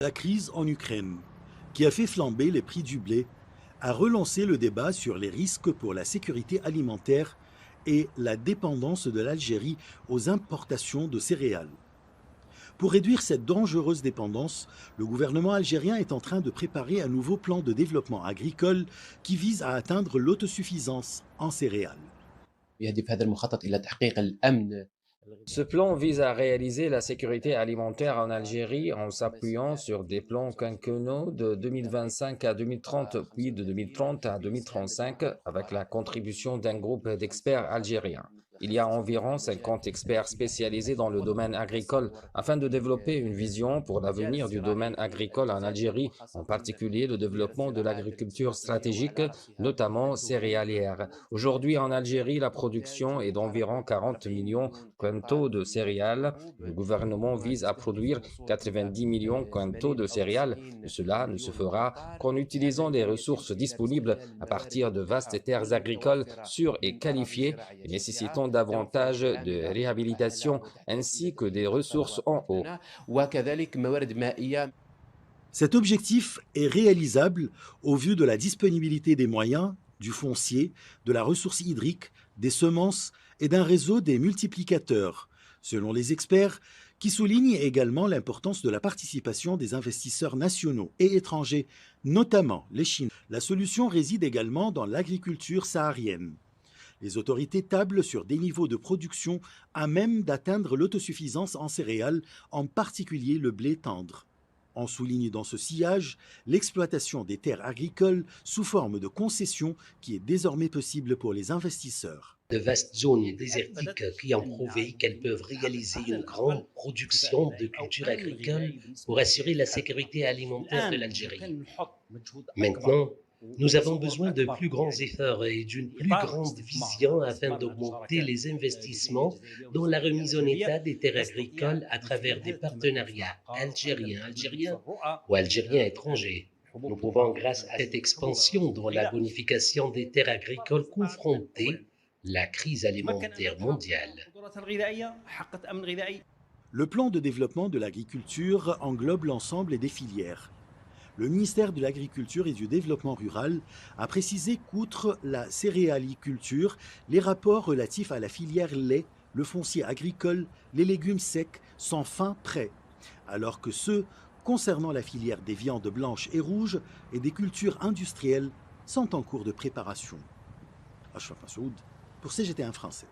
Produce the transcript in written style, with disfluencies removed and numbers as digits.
La crise en Ukraine, qui a fait flamber les prix du blé, a relancé le débat sur les risques pour la sécurité alimentaire et la dépendance de l'Algérie aux importations de céréales. Pour réduire cette dangereuse dépendance, le gouvernement algérien est en train de préparer un nouveau plan de développement agricole qui vise à atteindre l'autosuffisance en céréales. يهدف هذا المخطط إلى تحقيق الأمن. Ce plan vise à réaliser la sécurité alimentaire en Algérie en s'appuyant sur des plans quinquennaux de 2025 à 2030, puis de 2030 à 2035, avec la contribution d'un groupe d'experts algériens. Il y a environ 50 experts spécialisés dans le domaine agricole afin de développer une vision pour l'avenir du domaine agricole en Algérie, en particulier le développement de l'agriculture stratégique, notamment céréalière. Aujourd'hui, en Algérie, la production est d'environ 40 millions quintaux de céréales. Le gouvernement vise à produire 90 millions quintaux de céréales, et cela ne se fera qu'en utilisant les ressources disponibles à partir de vastes terres agricoles sûres et qualifiées, et nécessitant davantage de réhabilitation ainsi que des ressources en eau. وكذلك موارد مائية. Cet objectif est réalisable au vu de la disponibilité des moyens, du foncier, de la ressource hydrique, des semences et d'un réseau des multiplicateurs, selon les experts, qui soulignent également l'importance de la participation des investisseurs nationaux et étrangers, notamment les Chinois. La solution réside également dans l'agriculture saharienne. Les autorités tablent sur des niveaux de production à même d'atteindre l'autosuffisance en céréales, en particulier le blé tendre. On souligne dans ce sillage l'exploitation des terres agricoles sous forme de concessions qui est désormais possible pour les investisseurs. De vastes zones désertiques qui ont prouvé qu'elles peuvent réaliser une grande production de cultures agricoles pour assurer la sécurité alimentaire de l'Algérie. Maintenant, nous avons besoin de plus grands efforts et d'une plus grande vision afin d'augmenter les investissements dans la remise en état des terres agricoles à travers des partenariats algériens ou algériens étrangers. Nous pouvons, grâce à cette expansion dans la bonification des terres agricoles, confronter la crise alimentaire mondiale. Le plan de développement de l'agriculture englobe l'ensemble des filières. Le ministère de l'Agriculture et du Développement rural a précisé qu'outre la céréaliculture, les rapports relatifs à la filière lait, le foncier agricole, les légumes secs sont fin prêts, alors que ceux concernant la filière des viandes blanches et rouges et des cultures industrielles sont en cours de préparation. Achraf Massoud pour CGT1 français.